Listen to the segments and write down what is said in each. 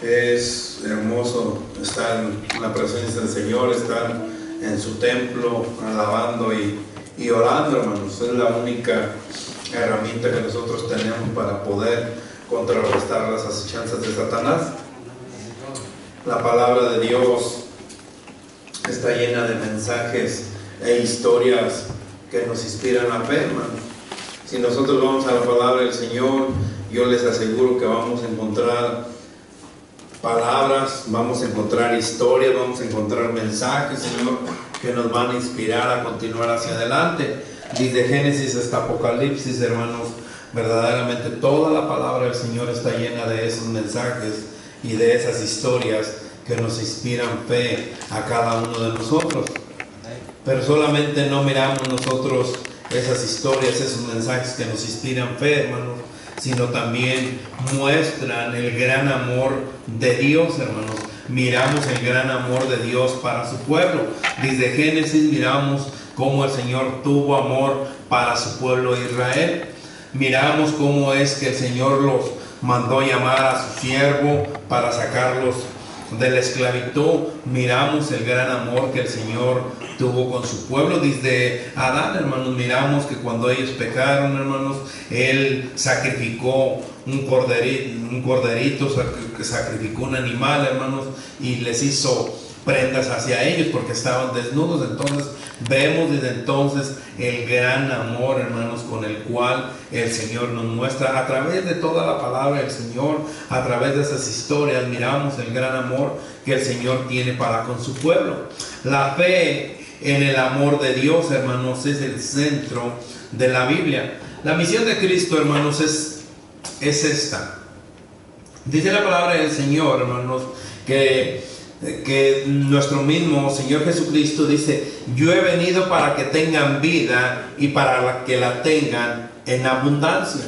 Es hermoso estar en la presencia del Señor, estar en su templo alabando y orando, hermanos. Es la única herramienta que nosotros tenemos para poder contrarrestar las acechanzas de Satanás. La palabra de Dios está llena de mensajes e historias que nos inspiran la fe, hermanos. Si nosotros vamos a la palabra del Señor, yo les aseguro que vamos a encontrar palabras, vamos a encontrar historias, vamos a encontrar mensajes, Señor, que nos van a inspirar a continuar hacia adelante. Desde Génesis hasta Apocalipsis, hermanos, verdaderamente toda la palabra del Señor está llena de esos mensajes y de esas historias que nos inspiran fe a cada uno de nosotros. Pero solamente no miramos nosotros esas historias, esos mensajes que nos inspiran fe, hermanos, sino también muestran el gran amor de Dios, hermanos. Miramos el gran amor de Dios para su pueblo. Desde Génesis miramos cómo el Señor tuvo amor para su pueblo Israel. Miramos cómo es que el Señor los mandó llamar a su siervo para sacarlos de la esclavitud. Miramos el gran amor que el Señor tuvo con su pueblo desde Adán, hermanos. Miramos que cuando ellos pecaron, hermanos, Él sacrificó un corderito, sacrificó un animal, hermanos, y les hizo prendas hacia ellos porque estaban desnudos. Entonces vemos desde entonces el gran amor, hermanos, con el cual el Señor nos muestra a través de toda la palabra del Señor, a través de esas historias. Miramos el gran amor que el Señor tiene para con su pueblo. La fe en el amor de Dios, hermanos, es el centro de la Biblia. La misión de Cristo, hermanos, es esta. Dice la palabra del Señor, hermanos, que nuestro mismo Señor Jesucristo dice: yo he venido para que tengan vida y para que la tengan en abundancia.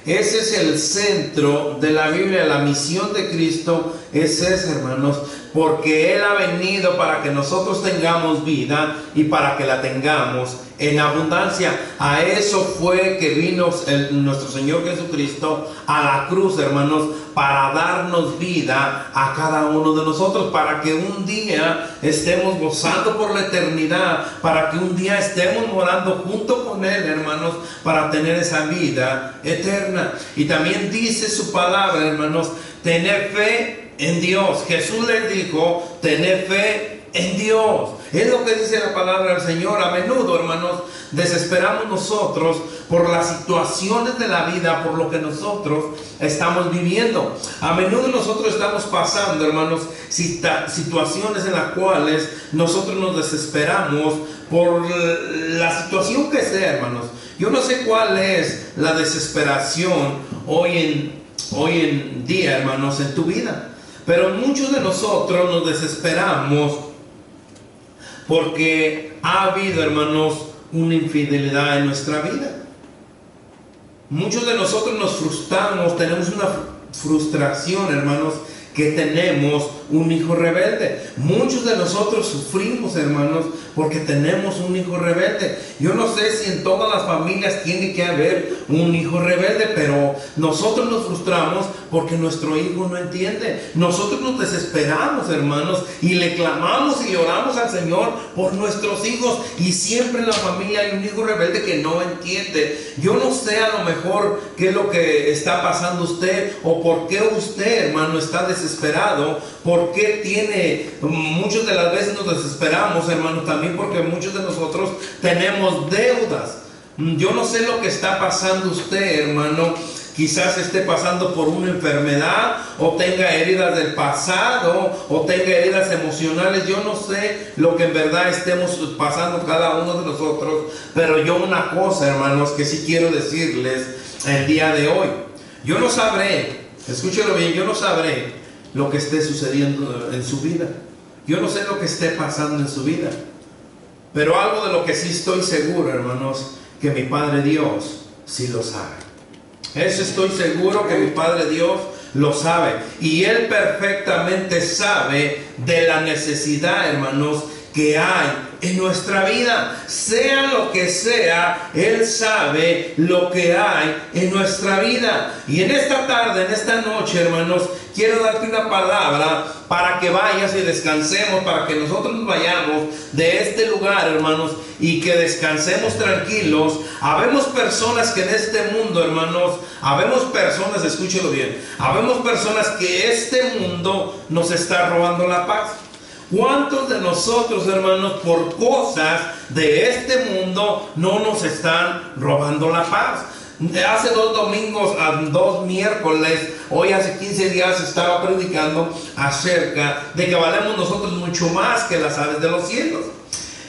Ese es el centro de la Biblia. La misión de Cristo es esa, hermanos, porque Él ha venido para que nosotros tengamos vida y para que la tengamos en abundancia. A eso fue que vino nuestro Señor Jesucristo a la cruz, hermanos, para darnos vida a cada uno de nosotros, para que un día estemos gozando por la eternidad, para que un día estemos morando junto con Él, hermanos, para tener esa vida eterna. Y también dice su palabra, hermanos, tener fe en Dios. Jesús les dijo: tener fe en Dios. Es lo que dice la palabra del Señor. A menudo, hermanos, desesperamos nosotros por las situaciones de la vida, por lo que nosotros estamos viviendo. A menudo nosotros estamos pasando, hermanos, situaciones en las cuales nosotros nos desesperamos por la situación que sea, hermanos. Yo no sé cuál es la desesperación hoy en día, hermanos, en tu vida. Pero muchos de nosotros nos desesperamos porque ha habido, hermanos, una infidelidad en nuestra vida. Muchos de nosotros nos frustramos, tenemos una frustración, hermanos, que tenemos un hijo rebelde. Muchos de nosotros sufrimos, hermanos, porque tenemos un hijo rebelde. Yo no sé si en todas las familias tiene que haber un hijo rebelde, pero nosotros nos frustramos porque nuestro hijo no entiende. Nosotros nos desesperamos, hermanos, y le clamamos y le oramos al Señor por nuestros hijos, y siempre en la familia hay un hijo rebelde que no entiende. Yo no sé a lo mejor qué es lo que está pasando usted, o por qué usted, hermano, está desesperado, por qué tiene, muchas de las veces nos desesperamos, hermano, también porque muchos de nosotros tenemos deudas. Yo no sé lo que está pasando usted, hermano. Quizás esté pasando por una enfermedad, o tenga heridas del pasado, o tenga heridas emocionales. Yo no sé lo que en verdad estemos pasando cada uno de nosotros, pero yo una cosa, hermanos, que sí quiero decirles el día de hoy. Yo no sabré, escúchelo bien, yo no sabré lo que esté sucediendo en su vida. Yo no sé lo que esté pasando en su vida, pero algo de lo que sí estoy seguro, hermanos, que mi Padre Dios sí lo sabe. Eso estoy seguro, que mi Padre Dios lo sabe, y Él perfectamente sabe de la necesidad, hermanos, que hay en nuestra vida. Sea lo que sea, Él sabe lo que hay en nuestra vida. Y en esta tarde, en esta noche, hermanos, quiero darte una palabra para que vayas y descansemos, para que nosotros nos vayamos de este lugar, hermanos, y que descansemos tranquilos. Habemos personas que en este mundo, hermanos, habemos personas, escúchelo bien, habemos personas que este mundo nos está robando la paz. ¿Cuántos de nosotros, hermanos, por cosas de este mundo no nos están robando la paz? Hace 2 domingos, 2 miércoles, hoy hace 15 días estaba predicando acerca de que valemos nosotros mucho más que las aves de los cielos.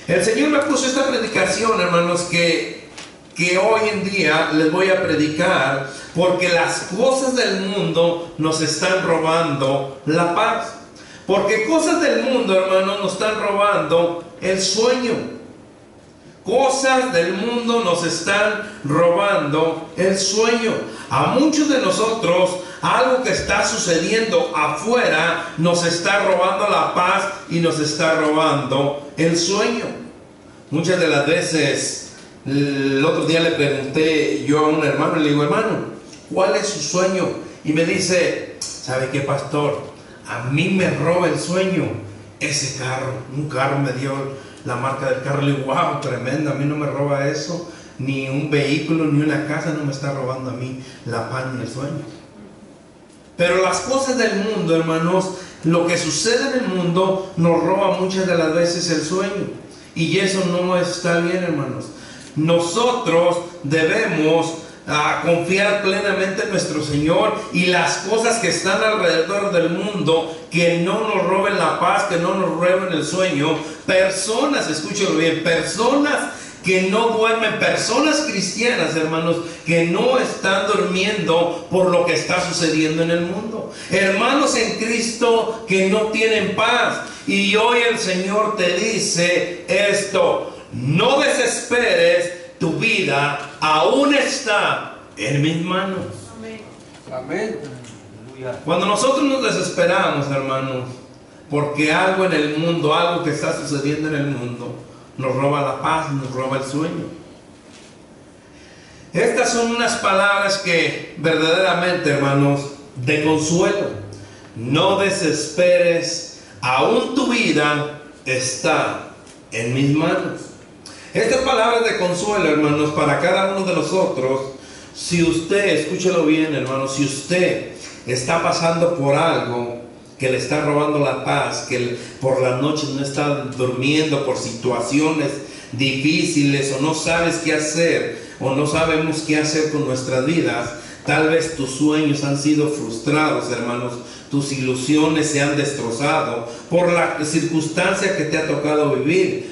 El Señor me puso esta predicación, hermanos, que hoy en día les voy a predicar, porque las cosas del mundo nos están robando la paz. Porque cosas del mundo, hermanos, nos están robando el sueño. Cosas del mundo nos están robando el sueño. A muchos de nosotros, algo que está sucediendo afuera nos está robando la paz y nos está robando el sueño. Muchas de las veces, el otro día le pregunté yo a un hermano, le digo, hermano, ¿cuál es su sueño? Y me dice, ¿sabe qué, pastor? A mí me roba el sueño ese carro. Un carro me dio la marca del carro. Le digo, wow, tremendo, a mí no me roba eso. Ni un vehículo, ni una casa no me está robando a mí la paz ni el sueño. Pero las cosas del mundo, hermanos, lo que sucede en el mundo nos roba muchas de las veces el sueño. Y eso no está bien, hermanos. Nosotros debemos confiar plenamente en nuestro Señor, y las cosas que están alrededor del mundo que no nos roben la paz, que no nos roben el sueño. Personas, escúchalo bien, personas que no duermen, personas cristianas, hermanos, que no están durmiendo por lo que está sucediendo en el mundo. Hermanos en Cristo que no tienen paz. Y hoy el Señor te dice esto: no desesperes, tu vida aún está en mis manos. Amén. Amén. Cuando nosotros nos desesperamos, hermanos, porque algo en el mundo, algo que está sucediendo en el mundo, nos roba la paz, nos roba el sueño. Estas son unas palabras que verdaderamente, hermanos, de consuelo. No desesperes, aún tu vida está en mis manos. Estas palabras de consuelo, hermanos, para cada uno de nosotros. Si usted, escúchelo bien, hermanos, si usted está pasando por algo que le está robando la paz, que por las noches no está durmiendo por situaciones difíciles, o no sabes qué hacer, o no sabemos qué hacer con nuestras vidas, tal vez tus sueños han sido frustrados, hermanos, tus ilusiones se han destrozado por la circunstancia que te ha tocado vivir.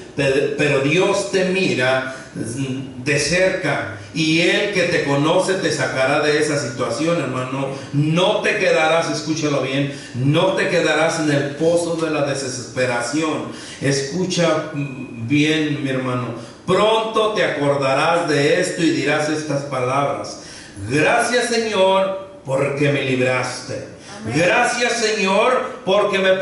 Pero Dios te mira de cerca, y Él que te conoce te sacará de esa situación, hermano. No te quedarás, escúchalo bien, no te quedarás en el pozo de la desesperación. Escucha bien, mi hermano. Pronto te acordarás de esto y dirás estas palabras: gracias, Señor, porque me libraste. Amén. Gracias, Señor, porque me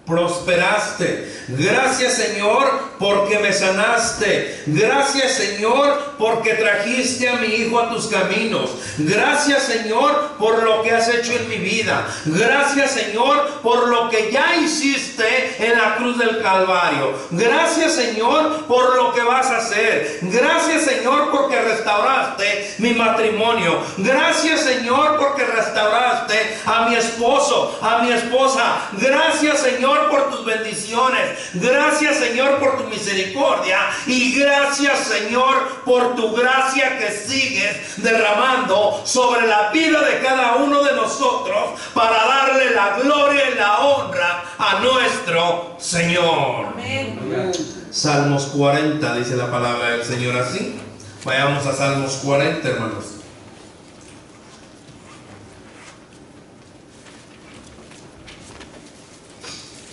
prosperaste. Gracias, Señor, porque me sanaste. Gracias, Señor, porque trajiste a mi hijo a tus caminos. Gracias, Señor, por lo que has hecho en mi vida. Gracias, Señor, por lo que ya hiciste en la cruz del Calvario. Gracias, Señor, por lo que vas a hacer. Gracias, Señor, porque restauraste mi matrimonio. Gracias, Señor, porque restauraste a mi esposo, a mi esposa. Gracias, Señor, por tus bendiciones. Gracias, Señor, por tu misericordia, y gracias, Señor, por tu gracia que sigues derramando sobre la vida de cada uno de nosotros, para darle la gloria y la honra a nuestro Señor. Amén. Salmos 40 dice la palabra del Señor así. Vayamos a Salmos 40, hermanos.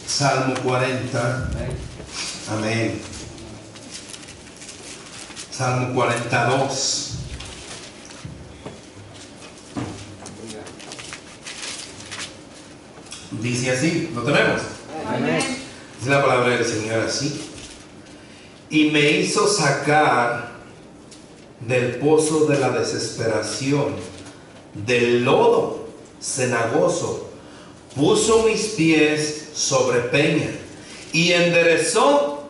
Salmo 40. Amén. Salmo 42. Dice así, ¿lo tenemos? Amén. Es la palabra del Señor así. Y me hizo sacar del pozo de la desesperación, del lodo cenagoso, puso mis pies sobre peña y enderezó.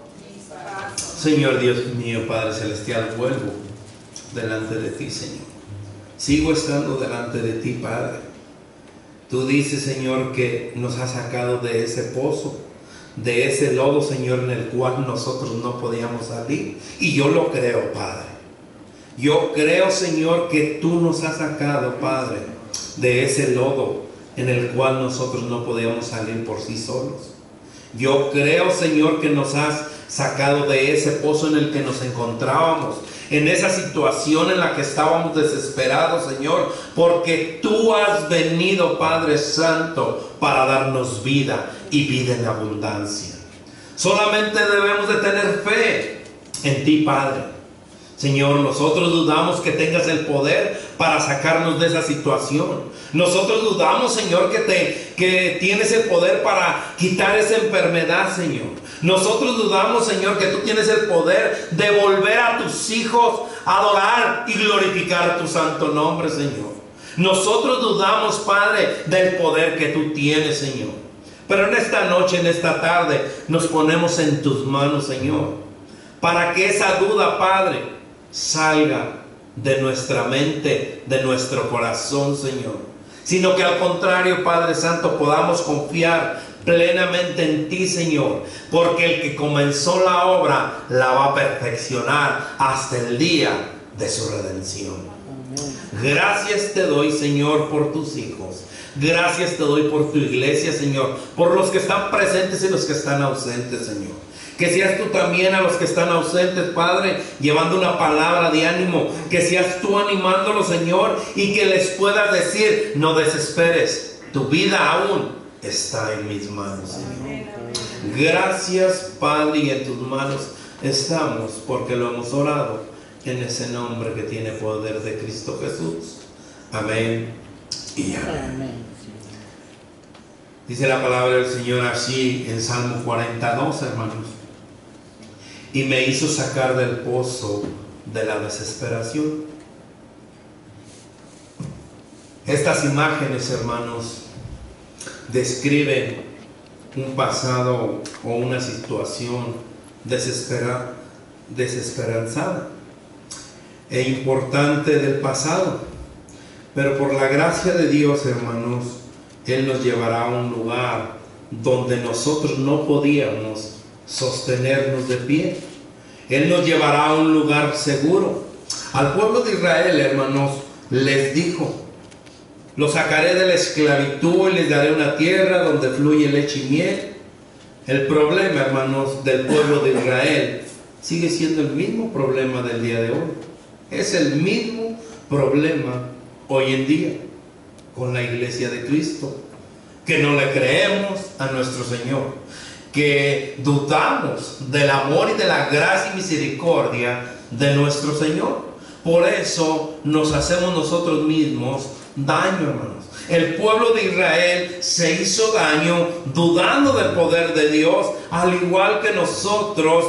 Señor Dios mío, Padre Celestial, vuelvo delante de ti, Señor. Sigo estando delante de ti, Padre. Tú dices, Señor, que nos has sacado de ese pozo, de ese lodo, Señor, en el cual nosotros no podíamos salir. Y yo lo creo, Padre. Yo creo, Señor, que tú nos has sacado, Padre, de ese lodo en el cual nosotros no podíamos salir por sí solos. Yo creo, Señor, que nos has sacado de ese pozo en el que nos encontrábamos, en esa situación en la que estábamos desesperados, Señor, porque tú has venido, Padre Santo, para darnos vida y vida en abundancia. Solamente debemos de tener fe en ti, Padre. Señor, nosotros dudamos que tengas el poder para sacarnos de esa situación. Nosotros dudamos, Señor, que tienes el poder para quitar esa enfermedad, Señor. Nosotros dudamos, Señor, que tú tienes el poder de volver a tus hijos a adorar y glorificar tu santo nombre, Señor. Nosotros dudamos, Padre, del poder que tú tienes, Señor. Pero en esta noche, en esta tarde, nos ponemos en tus manos, Señor, para que esa duda, Padre, salga de nuestra mente, de nuestro corazón, Señor, sino que al contrario, Padre Santo, podamos confiar plenamente en ti, Señor, porque el que comenzó la obra la va a perfeccionar hasta el día de su redención. Gracias te doy, Señor, por tus hijos. Gracias te doy por tu iglesia, Señor, por los que están presentes y los que están ausentes, Señor. Que seas tú también a los que están ausentes, Padre, llevando una palabra de ánimo. Que seas tú animándolos, Señor, y que les puedas decir: no desesperes, tu vida aún está en mis manos, Señor. Gracias, Padre, y en tus manos estamos, porque lo hemos orado en ese nombre que tiene poder de Cristo Jesús. Amén y amén. Dice la palabra del Señor así en Salmo 42, hermanos. Y me hizo sacar del pozo de la desesperación. Estas imágenes, hermanos, describen un pasado o una situación desesperanzada e importante del pasado. Pero por la gracia de Dios, hermanos, Él nos llevará a un lugar donde nosotros no podíamos sostenernos de pie. Él nos llevará a un lugar seguro. Al pueblo de Israel, hermanos, les dijo: los sacaré de la esclavitud y les daré una tierra donde fluye leche y miel. El problema, hermanos, del pueblo de Israel sigue siendo el mismo problema del día de hoy. Es el mismo problema hoy en día con la iglesia de Cristo, que no le creemos a nuestro Señor, que dudamos del amor y de la gracia y misericordia de nuestro Señor. Por eso nos hacemos nosotros mismos daño, hermanos. El pueblo de Israel se hizo daño dudando del poder de Dios, al igual que nosotros.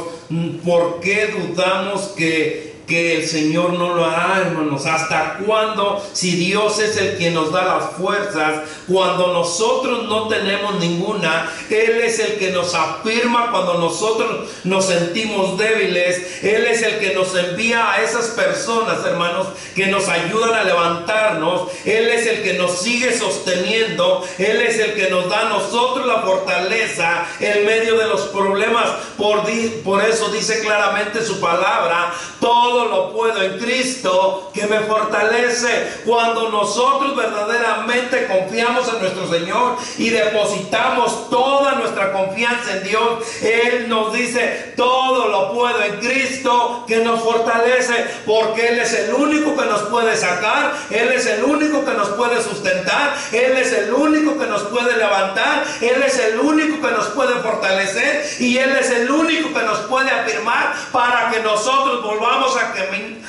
¿Por qué dudamos que el Señor no lo hará, hermanos? ¿Hasta cuándo? Si Dios es el que nos da las fuerzas cuando nosotros no tenemos ninguna. Él es el que nos afirma cuando nosotros nos sentimos débiles. Él es el que nos envía a esas personas, hermanos, que nos ayudan a levantarnos. Él es el que nos sigue sosteniendo. Él es el que nos da a nosotros la fortaleza en medio de los problemas. Por eso dice claramente su palabra: todo lo puedo en Cristo que me fortalece. Cuando nosotros verdaderamente confiamos en nuestro Señor y depositamos toda nuestra confianza en Dios, Él nos dice: todo lo puedo en Cristo que nos fortalece, porque Él es el único que nos puede sacar, Él es el único que nos puede sustentar, Él es el único único que nos puede levantar, Él es el único que nos puede fortalecer y Él es el único que nos puede afirmar para que nosotros volvamos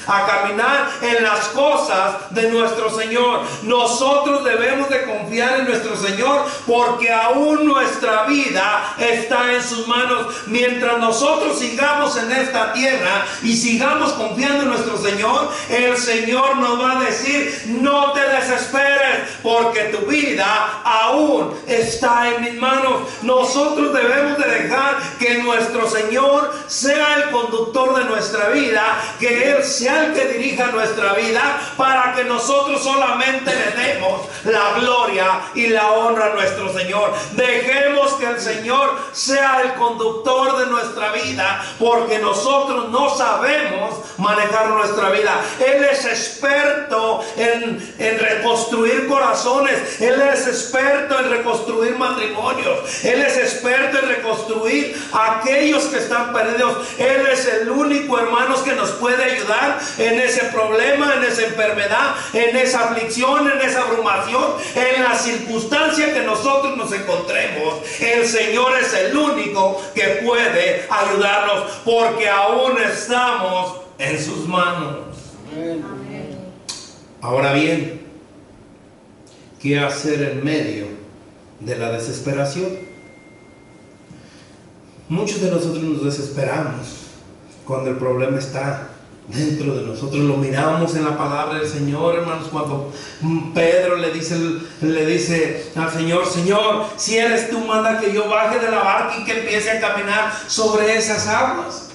a caminar en las cosas de nuestro Señor. Nosotros debemos de confiar en nuestro Señor porque aún nuestra vida está en sus manos. Mientras nosotros sigamos en esta tierra y sigamos confiando en nuestro Señor, el Señor nos va a decir: no te desesperes porque tu vida aún está en mis manos. Nosotros debemos de dejar que nuestro Señor sea el conductor de nuestra vida, que Él sea el que dirija nuestra vida, para que nosotros solamente le demos la gloria y la honra a nuestro Señor. Dejemos que el Señor sea el conductor de nuestra vida, porque nosotros no sabemos manejar nuestra vida. Él es experto en reconstruir corazones. Él es experto en reconstruir matrimonios. Él es experto en reconstruir a aquellos que están perdidos. Él es el único, hermanos, que nos puede ayudar en ese problema, en esa enfermedad, en esa aflicción, en esa abrumación, en la circunstancia que nosotros nos encontremos. El Señor es el único que puede ayudarnos, porque aún estamos en sus manos. Amén. Ahora bien, ¿qué hacer en medio de la desesperación? Muchos de nosotros nos desesperamos cuando el problema está dentro de nosotros. Lo miramos en la palabra del Señor, hermanos, cuando Pedro le dice al Señor: Señor, si eres tú, manda que yo baje de la barca y que empiece a caminar sobre esas aguas.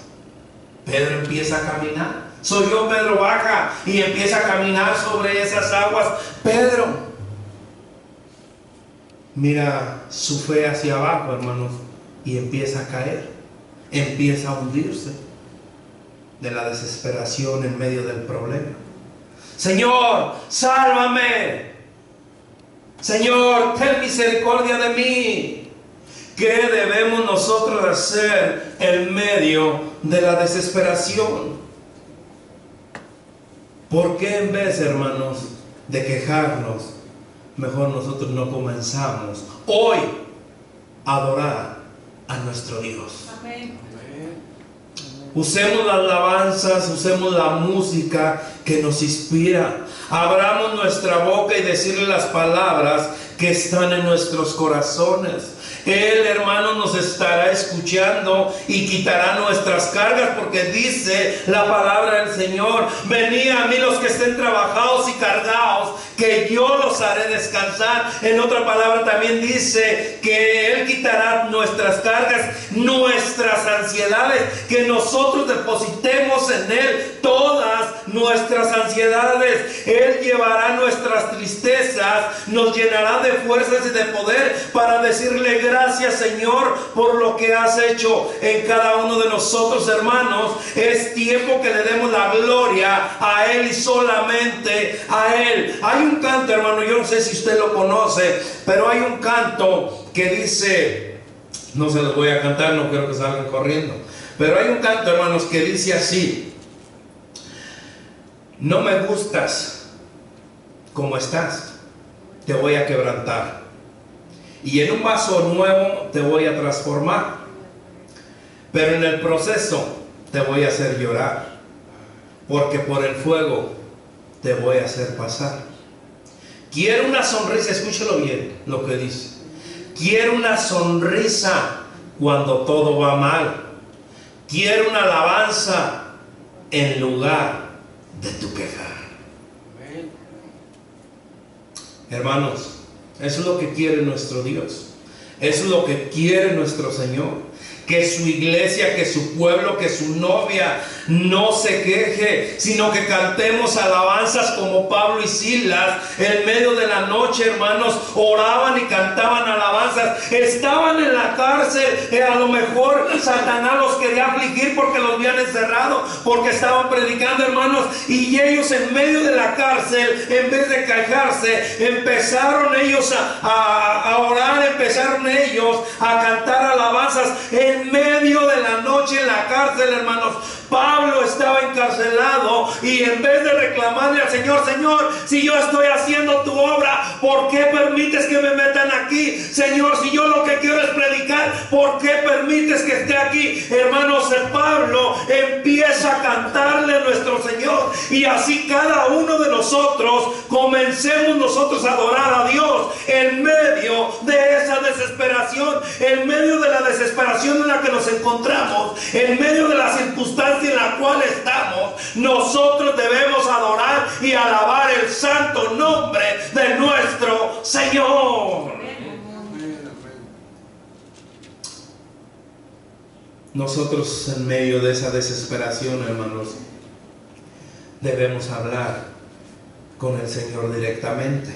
Pedro empieza a caminar. Soy yo, Pedro, baja y empieza a caminar sobre esas aguas. Pedro mira su fe hacia abajo, hermanos, y empieza a caer, empieza a hundirse de la desesperación en medio del problema. Señor, sálvame. Señor, ten misericordia de mí. ¿Qué debemos nosotros hacer en medio de la desesperación? ¿Por qué en vez, hermanos, de quejarnos, mejor nosotros no comenzamos hoy a adorar a nuestro Dios? Amén. Usemos las alabanzas, usemos la música que nos inspira. Abramos nuestra boca y decirle las palabras que están en nuestros corazones. Él, hermano, nos estará escuchando y quitará nuestras cargas, porque dice la palabra del Señor: venid a mí los que estén trabajados y cargados, que yo los haré descansar. En otra palabra también dice que Él quitará nuestras cargas, nuestras ansiedades, que nosotros depositemos en Él todas nuestras ansiedades. Él llevará nuestras tristezas, nos llenará de fuerzas y de poder para decirle: gracias, Señor, por lo que has hecho en cada uno de nosotros, hermanos. Es tiempo que le demos la gloria a Él y solamente a Él. Hay un canto, hermano, yo no sé si usted lo conoce, pero hay un canto que dice, no se los voy a cantar, no quiero que salgan corriendo, pero hay un canto, hermanos, que dice así: no me gustas como estás, te voy a quebrantar, y en un vaso nuevo te voy a transformar, pero en el proceso te voy a hacer llorar, porque por el fuego te voy a hacer pasar. Quiero una sonrisa, escúchelo bien lo que dice. Quiero una sonrisa cuando todo va mal. Quiero una alabanza en lugar de tu quejar. Hermanos, eso es lo que quiere nuestro Dios. Eso es lo que quiere nuestro Señor. Que su iglesia, que su pueblo, que su novia no se queje, sino que cantemos alabanzas como Pablo y Silas. En medio de la noche, hermanos, oraban y cantaban alabanzas. Estaban en la cárcel, a lo mejor Satanás los quería afligir porque los habían encerrado, porque estaban predicando, hermanos, y ellos en medio de la cárcel, en vez de quejarse, empezaron ellos a orar, empezaron ellos a cantar alabanzas. En medio de la noche en la cárcel, hermanos, Pablo estaba encarcelado y en vez de reclamarle al Señor: Señor, si yo estoy haciendo tu obra, ¿por qué permites que me metan aquí? ¿Por qué permites que esté aquí? Hermanos, Pablo empieza a cantarle a nuestro Señor, y así cada uno de nosotros comencemos nosotros a adorar a Dios en medio de esa desesperación, en medio de la desesperación en la que nos encontramos, en medio de la circunstancia en la cual estamos. Nosotros debemos adorar y alabar el santo nombre de nuestro Señor. Nosotros en medio de esa desesperación, hermanos, debemos hablar con el Señor directamente.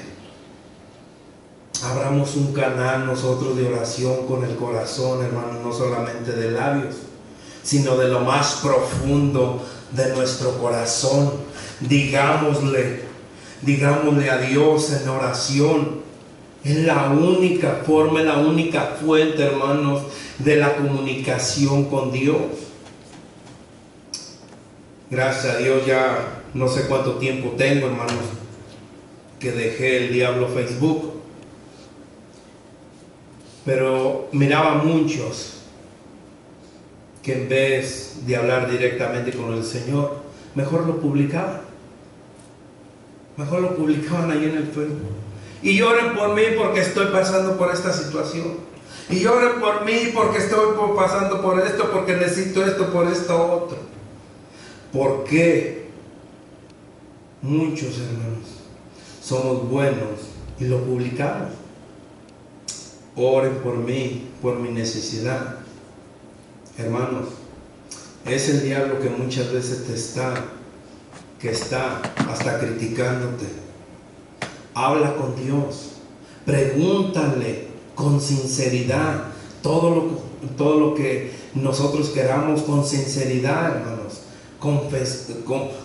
Abramos un canal nosotros de oración con el corazón, hermanos, no solamente de labios, sino de lo más profundo de nuestro corazón. Digámosle a Dios en oración. Es la única forma, es la única fuente, hermanos, de la comunicación con Dios. Gracias a Dios, ya no sé cuánto tiempo tengo, hermanos, que dejé el diablo Facebook. Pero miraba muchos que en vez de hablar directamente con el Señor, mejor lo publicaban. Mejor lo publicaban ahí en el Facebook. Y oren por mí porque estoy pasando por esta situación. Y oren por mí porque estoy pasando por esto, porque necesito esto, por esto otro. ¿Por qué? Muchos, hermanos, somos buenos y lo publicamos. Oren por mí, por mi necesidad. Hermanos, es el diablo que muchas veces que está hasta criticándote. Habla con Dios, pregúntale con sinceridad todo lo que nosotros queramos, con sinceridad, hermanos.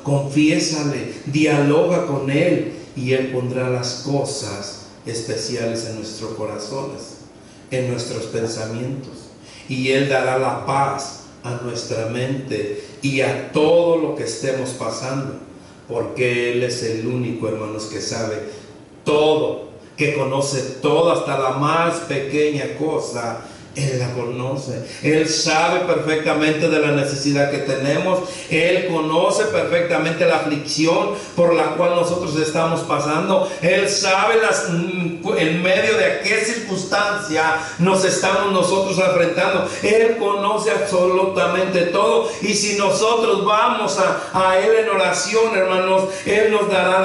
Confiésale, dialoga con Él, y Él pondrá las cosas especiales en nuestros corazones, en nuestros pensamientos, y Él dará la paz a nuestra mente y a todo lo que estemos pasando, porque Él es el único, hermanos, que sabe todo, que conoce todo, hasta la más pequeña cosa. Él la conoce. Él sabe perfectamente de la necesidad que tenemos. Él conoce perfectamente la aflicción por la cual nosotros estamos pasando. Él sabe en medio de qué circunstancia nos estamos nosotros enfrentando. Él conoce absolutamente todo. Y si nosotros vamos a Él en oración, hermanos, Él nos dará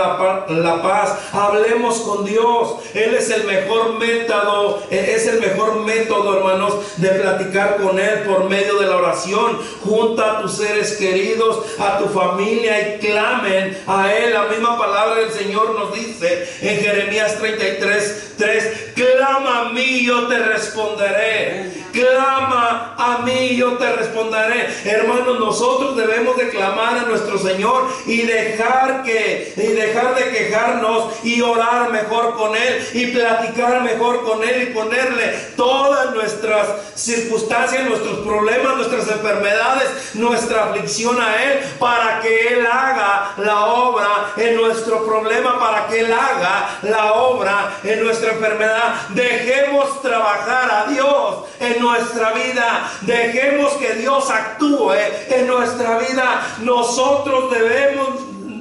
la paz. Hablemos con Dios. Él es el mejor método. Es el mejor método, hermanos, de platicar con Él por medio de la oración. Junta a tus seres queridos, a tu familia, y clamen a Él. La misma palabra del Señor nos dice en Jeremías 33:3: clama a mí, yo te responderé. Clama a mí, yo te responderé. Hermanos, nosotros debemos de clamar a nuestro Señor y dejar de quejarnos, y orar mejor con Él, y platicar mejor con Él, y ponerle todas nuestras circunstancias, nuestros problemas, nuestras enfermedades, nuestra aflicción a Él, para que Él haga la obra en nuestro problema, para que Él haga la obra en nuestra enfermedad. Dejemos trabajar a Dios en nuestra vida. Dejemos que Dios actúe en nuestra vida. Nosotros debemos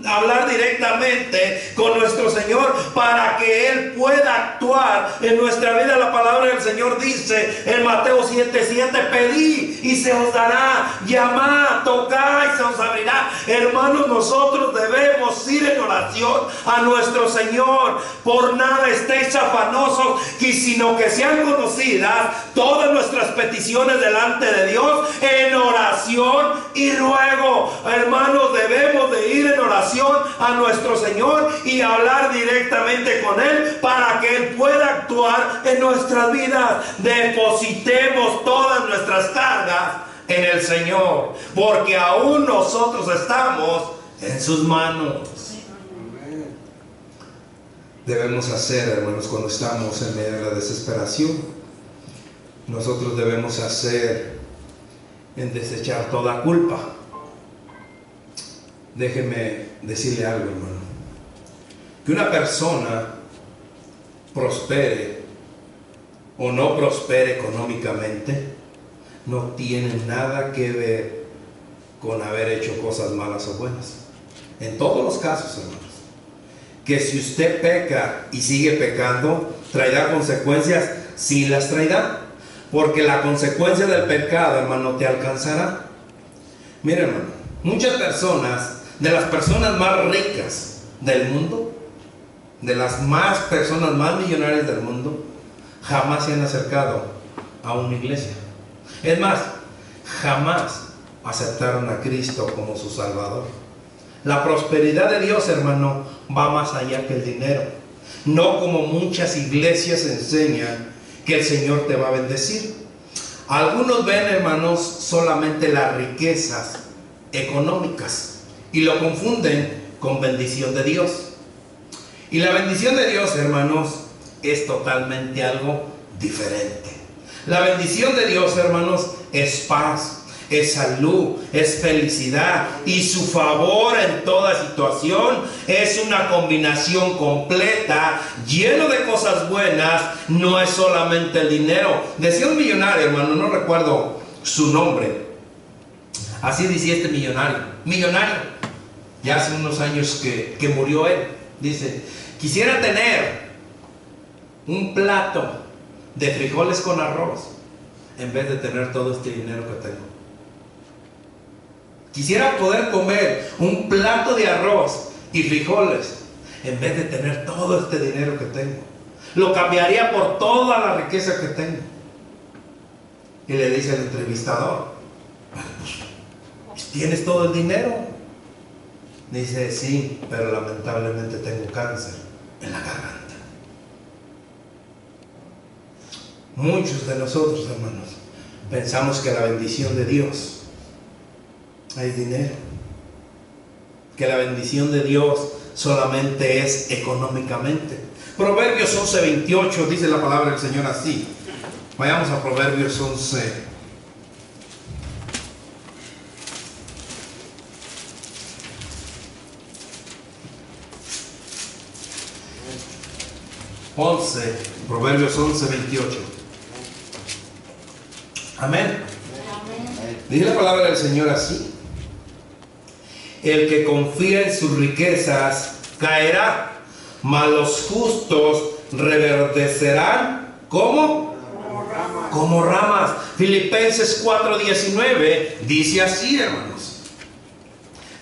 hablar directamente con nuestro Señor para que Él pueda actuar en nuestra vida. La palabra del Señor dice en Mateo 7:7: pedid y se os dará, llamad, tocad y se os abrirá. Hermanos, nosotros debemos ir en oración a nuestro Señor. Por nada estéis afanosos, sino que sean conocidas todas nuestras peticiones delante de Dios en oración y ruego. Hermanos, debemos de ir en oración a nuestro Señor y hablar directamente con Él para que Él pueda actuar en nuestras vidas. Depositemos todas nuestras cargas en el Señor, porque aún nosotros estamos en sus manos. Debemos hacer, hermanos, cuando estamos en medio de la desesperación, nosotros debemos hacer en desechar toda culpa. Déjeme decirle algo, hermano. Que una persona prospere o no prospere económicamente, no tiene nada que ver con haber hecho cosas malas o buenas. En todos los casos, hermanos, que si usted peca y sigue pecando, ¿traerá consecuencias? Sí las traerá, porque la consecuencia del pecado, hermano, te alcanzará. Mira, hermano, muchas personas, de las personas más ricas del mundo, de las personas más millonarias del mundo, jamás se han acercado a una iglesia. Es más, jamás aceptaron a Cristo como su Salvador. La prosperidad de Dios, hermano, va más allá que el dinero. No como muchas iglesias enseñan que el Señor te va a bendecir. Algunos ven, hermanos, solamente las riquezas económicas y lo confunden con bendición de Dios. Y la bendición de Dios, hermanos, es totalmente algo diferente. La bendición de Dios, hermanos, es paz, es salud, es felicidad, y su favor en toda situación es una combinación completa, lleno de cosas buenas. No es solamente el dinero. Decía un millonario, hermano, no recuerdo su nombre, así decía este millonario, ya hace unos años que murió él. Dice: quisiera tener un plato de frijoles con arroz en vez de tener todo este dinero que tengo. Quisiera poder comer un plato de arroz y frijoles en vez de tener todo este dinero que tengo. Lo cambiaría por toda la riqueza que tengo. Y le dice el entrevistador: pues, ¿tienes todo el dinero? Dice: sí, pero lamentablemente tengo cáncer en la garganta. Muchos de nosotros, hermanos, pensamos que la bendición de Dios es dinero, que la bendición de Dios solamente es económicamente. Proverbios 11:28 dice la palabra del Señor así. Vayamos a Proverbios 11. Proverbios 11:28. Amén. Dice la palabra del Señor así: el que confía en sus riquezas caerá, mas los justos reverdecerán ¿cómo? Como ramas. Filipenses 4:19 dice así, hermanos.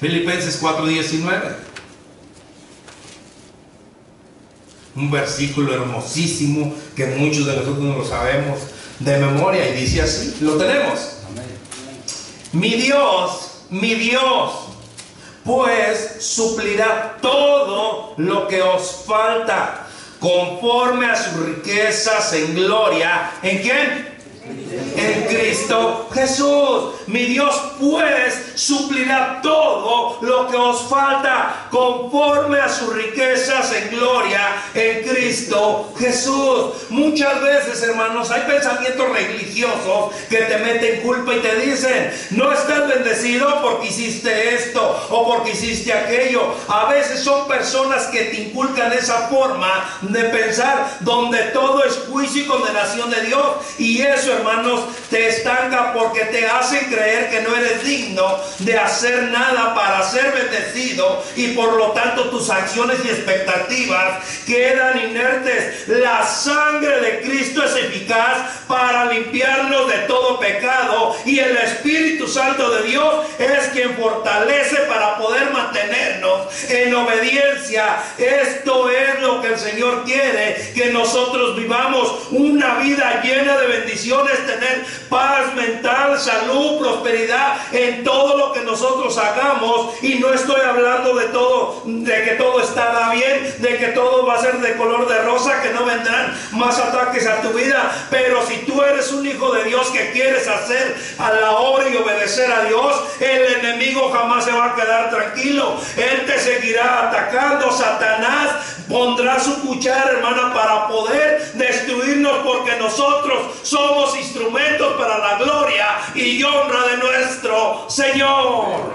Filipenses 4:19. Un versículo hermosísimo que muchos de nosotros no lo sabemos de memoria, y dice así, lo tenemos. Mi Dios, pues suplirá todo lo que os falta, conforme a sus riquezas en gloria. ¿En quién? En Cristo Jesús. Mi Dios pues suplirá todo lo que os falta, conforme a sus riquezas en gloria en Cristo Jesús. Muchas veces, hermanos, hay pensamientos religiosos que te meten culpa y te dicen: no estás bendecido porque hiciste esto o porque hiciste aquello. A veces son personas que te inculcan esa forma de pensar, donde todo es juicio y condenación de Dios, y eso, hermanos, te estanca porque te hacen creer que no eres digno de hacer nada para ser bendecido, y por lo tanto tus acciones y expectativas quedan inertes. La sangre de Cristo es eficaz para limpiarnos de todo pecado, y el Espíritu Santo de Dios es quien fortalece para poder mantenernos en obediencia. Esto es lo que el Señor quiere, que nosotros vivamos una vida llena de bendiciones, tener paz mental, salud, prosperidad en todo lo que nosotros hagamos. Y no estoy hablando de todo, de que todo estará bien, de que todo va a ser de color de rosa, que no vendrán más ataques a tu vida. Pero si tú eres un hijo de Dios que quieres hacer a la obra y obedecer a Dios, el enemigo jamás se va a quedar tranquilo. Él te seguirá atacando. Satanás pondrá su cuchara, hermana, para poder destruirnos, porque nosotros somos instrumentos para la gloria y honra de nuestro Señor.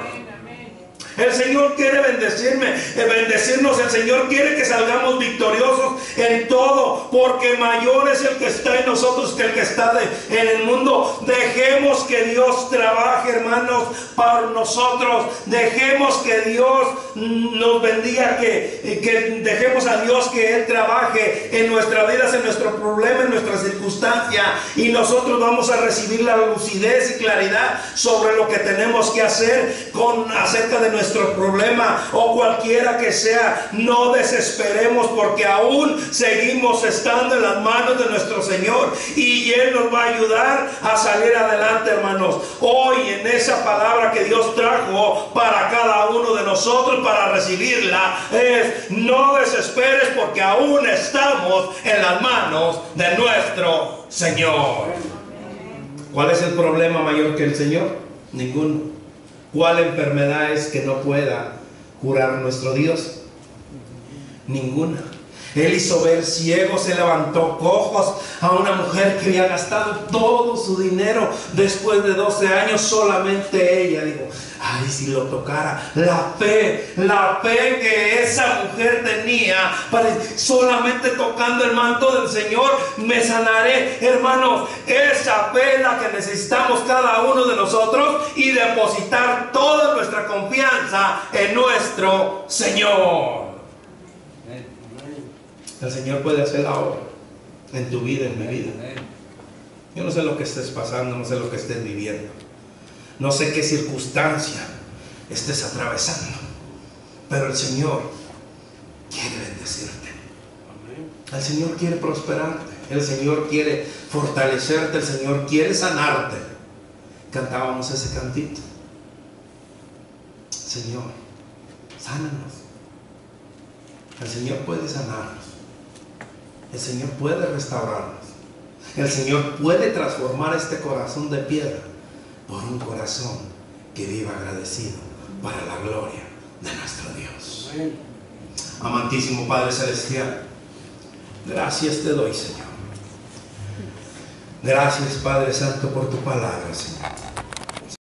El Señor quiere bendecirnos. El Señor quiere que salgamos victoriosos en todo, porque mayor es el que está en nosotros que el que está en el mundo. Dejemos que Dios trabaje, hermanos, para nosotros. Dejemos que Dios nos bendiga, que dejemos a Dios que Él trabaje en nuestras vidas, en nuestro problema, en nuestra circunstancia, y nosotros vamos a recibir la lucidez y claridad sobre lo que tenemos que hacer acerca de nuestro problema o cualquiera que sea. No desesperemos, porque aún seguimos estando en las manos de nuestro Señor, y Él nos va a ayudar a salir adelante, hermanos. Hoy, en esa palabra que Dios trajo para cada uno de nosotros para recibirla, es: no desesperes, porque aún estamos en las manos de nuestro Señor. ¿Cuál es el problema mayor que el Señor? Ninguno. ¿Cuál enfermedad es que no pueda curar nuestro Dios? Ninguna. Él hizo ver ciegos, se levantó cojos a una mujer que había gastado todo su dinero. Después de 12 años, solamente ella dijo: ay, si lo tocara. La fe que esa mujer tenía, solamente tocando el manto del Señor me sanaré. Hermanos, esa fe es la que necesitamos cada uno de nosotros, y depositar toda nuestra confianza en nuestro Señor. El Señor puede hacer la obra en tu vida, en mi vida. Yo no sé lo que estés pasando, no sé lo que estés viviendo, no sé qué circunstancia estés atravesando, pero el Señor quiere bendecirte. El Señor quiere prosperarte. El Señor quiere fortalecerte. El Señor quiere sanarte. Cantábamos ese cantito: Señor, sánanos. El Señor puede sanarnos. El Señor puede restaurarnos. El Señor puede transformar este corazón de piedra por un corazón que viva agradecido para la gloria de nuestro Dios. Amantísimo Padre Celestial, gracias te doy, Señor. Gracias, Padre Santo, por tu palabra, Señor.